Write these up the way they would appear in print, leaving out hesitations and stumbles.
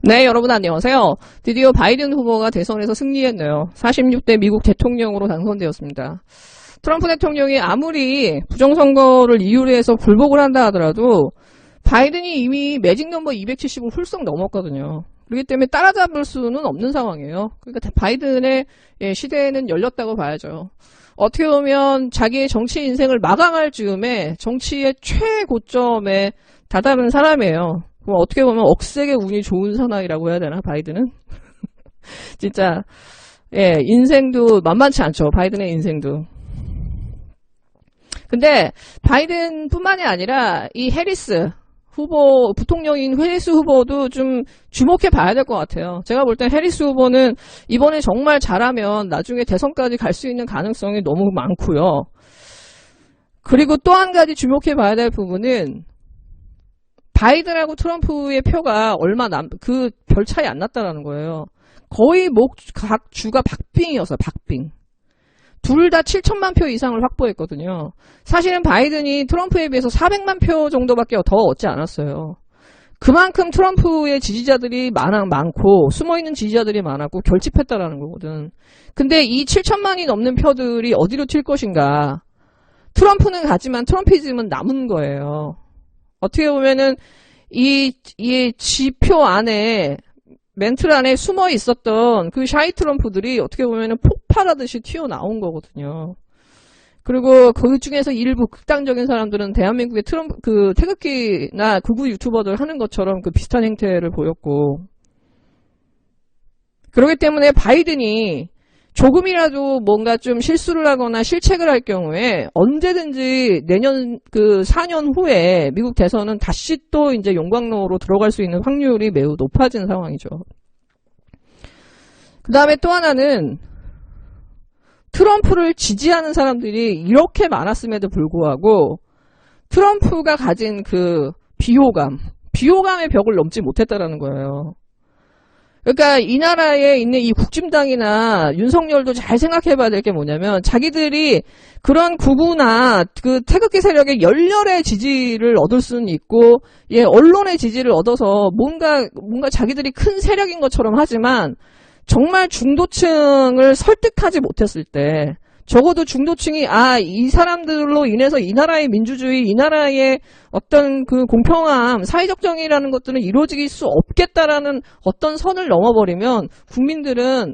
네, 여러분 안녕하세요. 드디어 바이든 후보가 대선에서 승리했네요. 46대 미국 대통령으로 당선되었습니다. 트럼프 대통령이 아무리 부정선거를 이유로 해서 불복을 한다 하더라도 바이든이 이미 매직 넘버 270을 훌쩍 넘었거든요. 그렇기 때문에 따라잡을 수는 없는 상황이에요. 그러니까 바이든의 시대는 열렸다고 봐야죠. 어떻게 보면 자기의 정치 인생을 마감할 즈음에 정치의 최고점에 다다른 사람이에요. 어떻게 보면 억세게 운이 좋은 사나이라고 해야 되나, 바이든은? 진짜, 인생도 만만치 않죠, 바이든의 인생도. 근데, 바이든 뿐만이 아니라, 이 해리스 후보, 부통령인 해리스 후보도 좀 주목해 봐야 될 것 같아요. 제가 볼 땐 해리스 후보는 이번에 정말 잘하면 나중에 대선까지 갈 수 있는 가능성이 너무 많고요. 그리고 또 한 가지 주목해 봐야 될 부분은, 바이든하고 트럼프의 표가 그 별 차이 안 났다라는 거예요. 거의 각 주가 박빙이었어요, 박빙. 둘 다 7천만 표 이상을 확보했거든요. 사실은 바이든이 트럼프에 비해서 400만 표 정도밖에 더 얻지 않았어요. 그만큼 트럼프의 지지자들이 많고, 숨어있는 지지자들이 많았고, 결집했다라는 거거든. 근데 이 7천만이 넘는 표들이 어디로 튈 것인가. 트럼프는 가지만 트럼피즘은 남은 거예요. 어떻게 보면은 이 지표 안에 멘틀 안에 숨어 있었던 그 샤이 트럼프들이 어떻게 보면은 폭발하듯이 튀어나온 거거든요. 그리고 그 중에서 일부 극단적인 사람들은 대한민국의 태극기나 극우 유튜버들 하는 것처럼 그 비슷한 행태를 보였고, 그렇기 때문에 바이든이 조금이라도 뭔가 좀 실수를 하거나 실책을 할 경우에 언제든지 내년 4년 후에 미국 대선은 다시 또 이제 용광로로 들어갈 수 있는 확률이 매우 높아진 상황이죠. 그 다음에 또 하나는 트럼프를 지지하는 사람들이 이렇게 많았음에도 불구하고 트럼프가 가진 그 비호감의 벽을 넘지 못했다라는 거예요. 그러니까 이 나라에 있는 이 국진당이나 윤석열도 잘 생각해 봐야 될 게 뭐냐면, 자기들이 그런 극우나 그 태극기 세력의 열렬의 지지를 얻을 수는 있고, 언론의 지지를 얻어서 뭔가 자기들이 큰 세력인 것처럼 하지만, 정말 중도층을 설득하지 못했을 때, 적어도 중도층이 이 사람들로 인해서 이 나라의 민주주의, 이 나라의 어떤 그 공평함, 사회적 정의라는 것들은 이루어질 수 없겠다라는 어떤 선을 넘어버리면 국민들은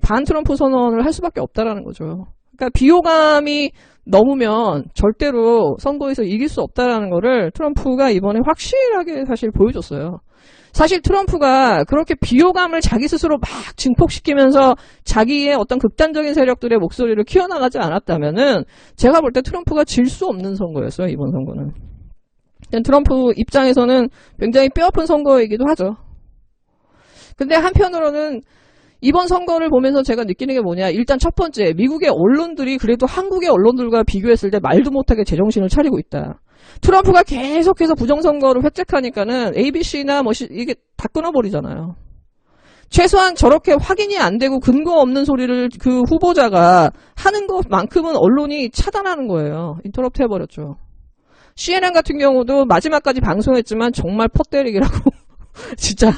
반 트럼프 선언을 할 수밖에 없다라는 거죠. 그러니까 비호감이 넘으면 절대로 선거에서 이길 수 없다라는 거를 트럼프가 이번에 확실하게 사실 보여줬어요. 사실 트럼프가 그렇게 비호감을 자기 스스로 막 증폭시키면서 자기의 어떤 극단적인 세력들의 목소리를 키워나가지 않았다면은 제가 볼 때 트럼프가 질 수 없는 선거였어요, 이번 선거는. 트럼프 입장에서는 굉장히 뼈아픈 선거이기도 하죠. 근데 한편으로는 이번 선거를 보면서 제가 느끼는 게 뭐냐, 일단 첫 번째, 미국의 언론들이 그래도 한국의 언론들과 비교했을 때 말도 못하게 제정신을 차리고 있다. 트럼프가 계속해서 부정선거를 획책하니까는 ABC나 이게 다 끊어버리잖아요. 최소한 저렇게 확인이 안 되고 근거 없는 소리를 그 후보자가 하는 것만큼은 언론이 차단하는 거예요. 인터럽트 해버렸죠. CNN 같은 경우도 마지막까지 방송했지만 정말 퍼때리기라고 진짜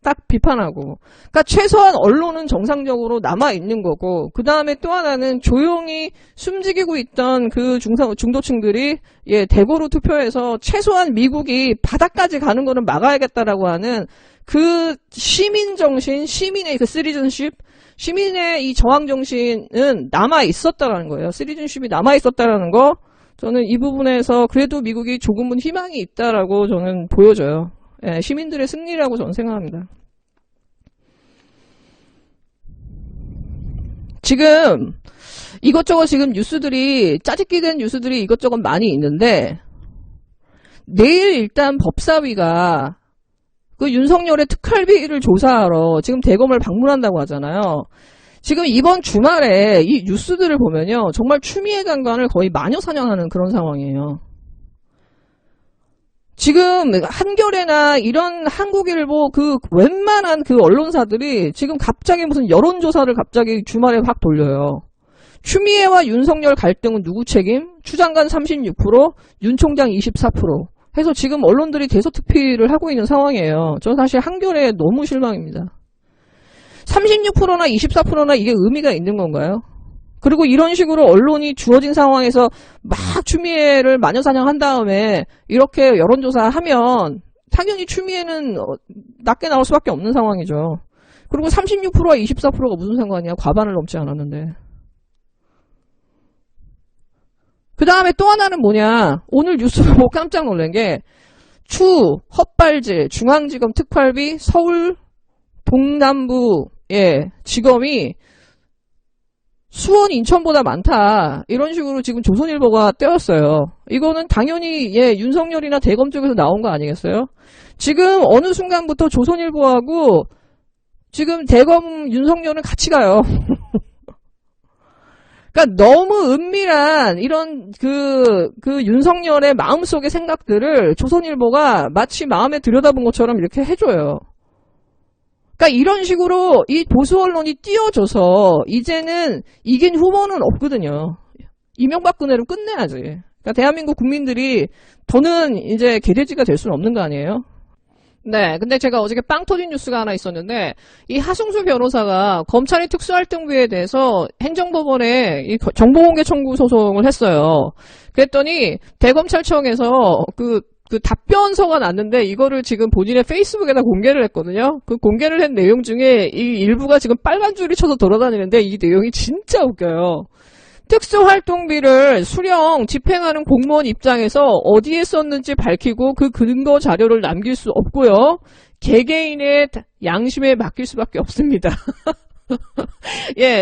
딱 비판하고. 그러니까 최소한 언론은 정상적으로 남아있는 거고, 그 다음에 또 하나는 조용히 숨지기고 있던 그 중도층들이 대거로 투표해서 최소한 미국이 바닥까지 가는 거는 막아야겠다라고 하는 그 시민정신, 시민의 그 시리즌십, 시민의 이 저항정신은 남아있었다라는 거예요. 시리즌십이 남아있었다라는 거, 저는 이 부분에서 그래도 미국이 조금은 희망이 있다라고 저는 보여져요. 시민들의 승리라고 저는 생각합니다. 지금 이것저것 지금 뉴스들이, 짜집기 된 뉴스들이 이것저것 많이 있는데, 내일 일단 법사위가 그 윤석열의 특활비를 조사하러 지금 대검을 방문한다고 하잖아요. 지금 이번 주말에 이 뉴스들을 보면요, 정말 추미애 장관을 거의 마녀사냥하는 그런 상황이에요. 지금 한겨레나 이런 한국일보 웬만한 언론사들이 지금 갑자기 무슨 여론조사를 갑자기 주말에 확 돌려요. 추미애와 윤석열 갈등은 누구 책임? 추 장관 36%, 윤 총장 24%. 해서 지금 언론들이 대서특필을 하고 있는 상황이에요. 저는 사실 한겨레에 너무 실망입니다. 36%나 24%나 이게 의미가 있는 건가요? 그리고 이런 식으로 언론이 주어진 상황에서 막 추미애를 마녀사냥한 다음에 이렇게 여론조사하면 당연히 추미애는 낮게 나올 수밖에 없는 상황이죠. 그리고 36%와 24%가 무슨 상관이야? 과반을 넘지 않았는데. 그 다음에 또 하나는 뭐냐? 오늘 뉴스 보고 깜짝 놀란 게 헛발질, 중앙지검 특활비, 서울 동남부 지검이 수원, 인천보다 많다. 이런 식으로 지금 조선일보가 떼었어요. 이거는 당연히 윤석열이나 대검 쪽에서 나온 거 아니겠어요? 지금 어느 순간부터 조선일보하고 지금 대검 윤석열은 같이 가요. 그러니까 너무 은밀한 이런 그 윤석열의 마음속의 생각들을 조선일보가 마치 마음에 들여다본 것처럼 이렇게 해줘요. 그러니까 이런 식으로 이 보수 언론이 띄워줘서 이제는 이긴 후보는 없거든요. 이명박근혜로 끝내야지. 그러니까 대한민국 국민들이 더는 이제 개돼지가 될 수는 없는 거 아니에요? 네, 근데 제가 어저께 빵 터진 뉴스가 하나 있었는데 이 하승수 변호사가 검찰의 특수활동비에 대해서 행정법원에 이 정보공개 청구 소송을 했어요. 그랬더니 대검찰청에서 그 답변서가 났는데 이거를 지금 본인의 페이스북에다 공개를 했거든요. 그 공개를 한 내용 중에 이 일부가 지금 빨간 줄이 쳐서 돌아다니는데 이 내용이 진짜 웃겨요. 특수활동비를 수령, 집행하는 공무원 입장에서 어디에 썼는지 밝히고 그 근거 자료를 남길 수 없고요. 개개인의 양심에 맡길 수밖에 없습니다.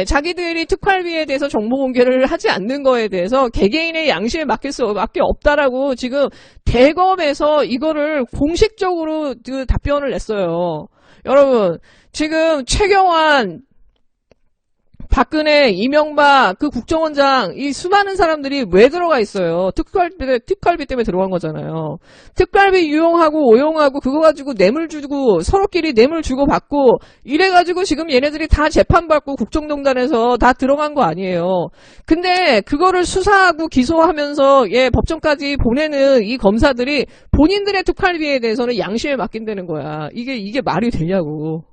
자기들이 특활비에 대해서 정보 공개를 하지 않는 거에 대해서 개개인의 양심에 맡길 수밖에 없다라고 지금 대검에서 이거를 공식적으로 그 답변을 냈어요. 여러분, 지금 최경환, 박근혜, 이명박, 그 국정원장, 이 수많은 사람들이 왜 들어가 있어요? 특활비 때문에 들어간 거잖아요. 특활비 유용하고 오용하고 그거 가지고 뇌물 주고 서로끼리 뇌물 주고 받고 이래가지고 지금 얘네들이 다 재판받고 국정농단에서 다 들어간 거 아니에요. 근데 그거를 수사하고 기소하면서 법정까지 보내는 이 검사들이 본인들의 특활비에 대해서는 양심에 맡긴다는 거야. 이게 말이 되냐고.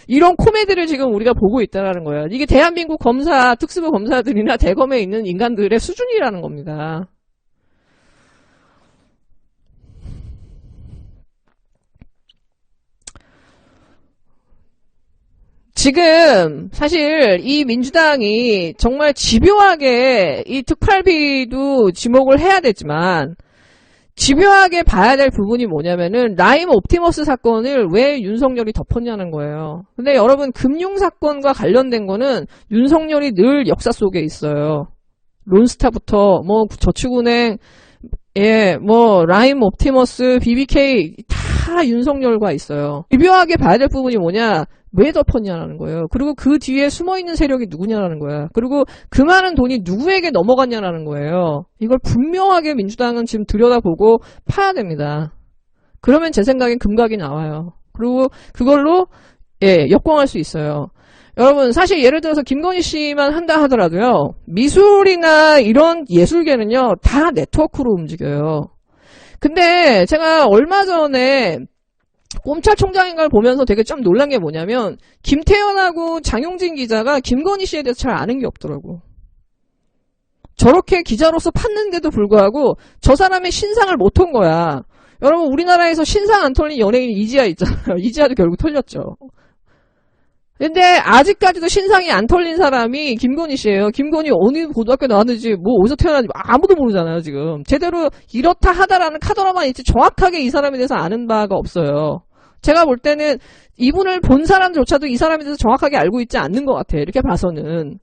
이런 코미디를 지금 우리가 보고 있다는 거예요. 이게 대한민국 검사, 특수부 검사들이나 대검에 있는 인간들의 수준이라는 겁니다. 지금 사실 이 민주당이 정말 집요하게 이 특활비도 지목을 해야 되지만 집요하게 봐야 될 부분이 뭐냐면은 라임 옵티머스 사건을 왜 윤석열이 덮었냐는 거예요. 근데 여러분 금융사건과 관련된 거는 윤석열이 늘 역사 속에 있어요. 론스타부터 뭐 저축은행 뭐 라임 옵티머스, BBK 다 윤석열과 있어요. 집요하게 봐야 될 부분이 뭐냐? 왜 덮었냐는 거예요. 그리고 그 뒤에 숨어있는 세력이 누구냐라는 거야. 그리고 그 많은 돈이 누구에게 넘어갔냐라는 거예요. 이걸 분명하게 민주당은 지금 들여다보고 파야 됩니다. 그러면 제 생각엔 금각이 나와요. 그리고 그걸로 역공할 수 있어요. 여러분 사실 예를 들어서 김건희 씨만 한다 하더라도요. 미술이나 이런 예술계는요. 다 네트워크로 움직여요. 근데 제가 얼마 전에 검찰총장인 걸 보면서 되게 좀 놀란 게 뭐냐면 김태현하고 장용진 기자가 김건희 씨에 대해서 잘 아는 게 없더라고. 저렇게 기자로서 팠는데도 불구하고 저 사람의 신상을 못 턴 거야. 여러분 우리나라에서 신상 안 털린 연예인 이지아 있잖아요. 이지아도 결국 털렸죠. 근데 아직까지도 신상이 안 털린 사람이 김건희 씨예요. 김건희 어느 고등학교 나왔는지 뭐 어디서 태어났는지 아무도 모르잖아요. 지금 제대로 이렇다 하다라는 카더라만 있지 정확하게 이 사람에 대해서 아는 바가 없어요. 제가 볼 때는 이분을 본 사람조차도 이 사람에 대해서 정확하게 알고 있지 않는 것 같아요. 이렇게 봐서는.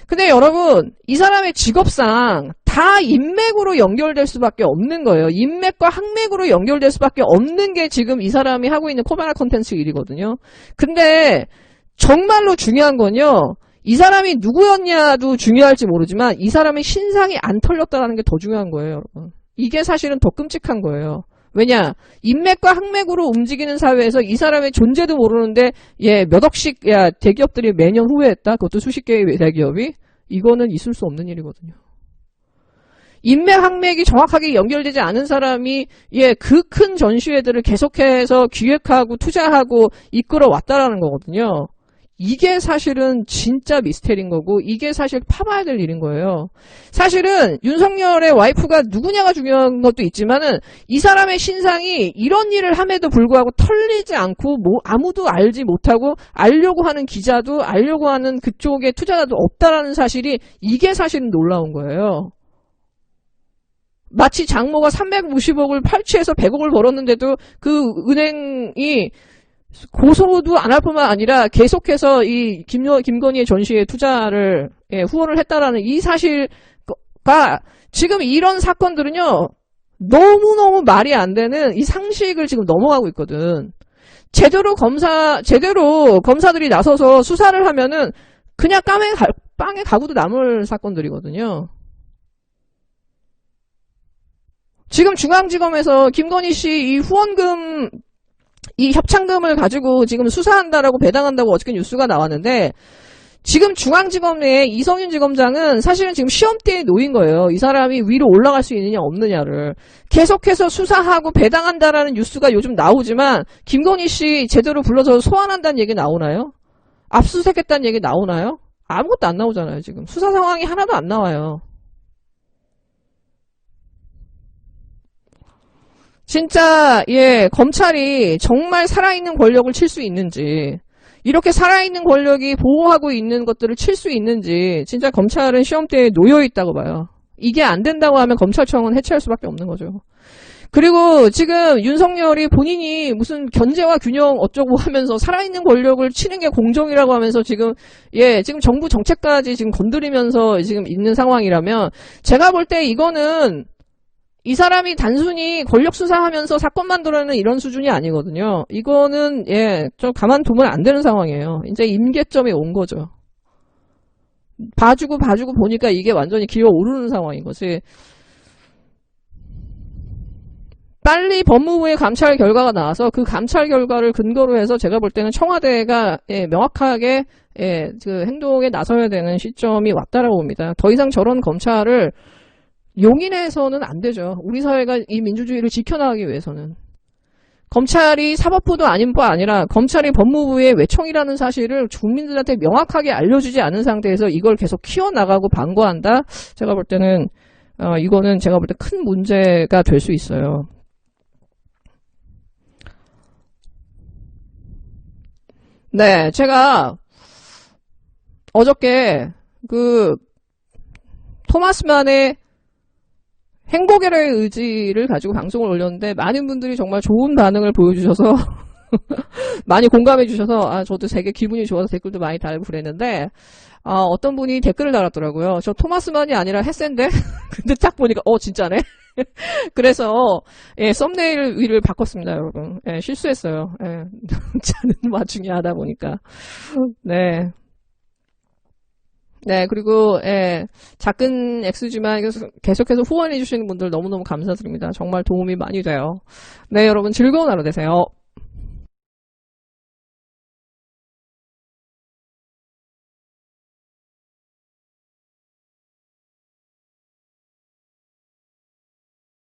근데 여러분 이 사람의 직업상 다 인맥으로 연결될 수밖에 없는 거예요. 인맥과 항맥으로 연결될 수밖에 없는 게 지금 이 사람이 하고 있는 코바나 콘텐츠 일이거든요. 근데 정말로 중요한 건요. 이 사람이 누구였냐도 중요할지 모르지만 이 사람의 신상이 안 털렸다는 게 더 중요한 거예요. 여러분. 이게 사실은 더 끔찍한 거예요. 왜냐? 인맥과 항맥으로 움직이는 사회에서 이 사람의 존재도 모르는데 몇 억씩 대기업들이 매년 후회했다. 그것도 수십 개의 대기업이. 이거는 있을 수 없는 일이거든요. 인맥 항맥이 정확하게 연결되지 않은 사람이 그 큰 전시회들을 계속해서 기획하고 투자하고 이끌어 왔다라는 거거든요. 이게 사실은 진짜 미스테리인 거고 이게 사실 파봐야 될 일인 거예요. 사실은 윤석열의 와이프가 누구냐가 중요한 것도 있지만은 이 사람의 신상이 이런 일을 함에도 불구하고 털리지 않고 뭐 아무도 알지 못하고 알려고 하는 기자도 알려고 하는 그쪽의 투자자도 없다라는 사실이 이게 사실은 놀라운 거예요. 마치 장모가 350억을 팔취해서 100억을 벌었는데도 그 은행이 고소도 안 할 뿐만 아니라 계속해서 이 김건희의 전시에 투자를 후원을 했다라는 이 사실과 지금 이런 사건들은요 너무너무 말이 안 되는 이 상식을 지금 넘어가고 있거든. 제대로 검사들이 나서서 수사를 하면은 그냥 빵에 가구도 남을 사건들이거든요. 지금 중앙지검에서 김건희 씨 이 후원금 이 협찬금을 가지고 지금 수사한다라고 배당한다고 어저께 뉴스가 나왔는데 지금 중앙지검 내에 이성윤 지검장은 사실은 지금 시험대에 놓인 거예요. 이 사람이 위로 올라갈 수 있느냐 없느냐를. 계속해서 수사하고 배당한다라는 뉴스가 요즘 나오지만 김건희 씨 제대로 불러서 소환한다는 얘기 나오나요? 압수수색했다는 얘기 나오나요? 아무것도 안 나오잖아요. 지금 수사 상황이 하나도 안 나와요. 진짜 검찰이 정말 살아있는 권력을 칠 수 있는지 이렇게 살아있는 권력이 보호하고 있는 것들을 칠 수 있는지 진짜 검찰은 시험대에 놓여있다고 봐요. 이게 안 된다고 하면 검찰청은 해체할 수밖에 없는 거죠. 그리고 지금 윤석열이 본인이 무슨 견제와 균형 어쩌고 하면서 살아있는 권력을 치는 게 공정이라고 하면서 지금 지금 정부 정책까지 지금 건드리면서 지금 있는 상황이라면 제가 볼 때 이거는 이 사람이 단순히 권력 수사하면서 사건 만들어내는 이런 수준이 아니거든요. 이거는 좀 가만두면 안 되는 상황이에요. 이제 임계점에 온 거죠. 봐주고 보니까 이게 완전히 기어오르는 상황인 거지. 빨리 법무부의 감찰 결과가 나와서 그 감찰 결과를 근거로 해서 제가 볼 때는 청와대가 명확하게 그 행동에 나서야 되는 시점이 왔다라고 봅니다. 더 이상 저런 검찰을 용인해서는 안 되죠. 우리 사회가 이 민주주의를 지켜나가기 위해서는. 검찰이 사법부도 아닌 바 아니라 검찰이 법무부의 외청이라는 사실을 국민들한테 명확하게 알려주지 않은 상태에서 이걸 계속 키워나가고 방어한다? 제가 볼 때는 이거는 제가 볼 때 큰 문제가 될 수 있어요. 네, 제가 어저께 그 토마스만의 행복의 의지를 가지고 방송을 올렸는데 많은 분들이 정말 좋은 반응을 보여주셔서 많이 공감해 주셔서 저도 되게 기분이 좋아서 댓글도 많이 달고 그랬는데 어떤 분이 댓글을 달았더라고요. 저 토마스만이 아니라 헤센데 근데 딱 보니까 진짜네. 그래서 썸네일 위를 바꿨습니다, 여러분. 실수했어요. 자는 와중에 하다 보니까 네, 그리고 작은 액수지만 계속해서 후원해 주시는 분들 너무너무 감사드립니다. 정말 도움이 많이 돼요. 네, 여러분 즐거운 하루 되세요.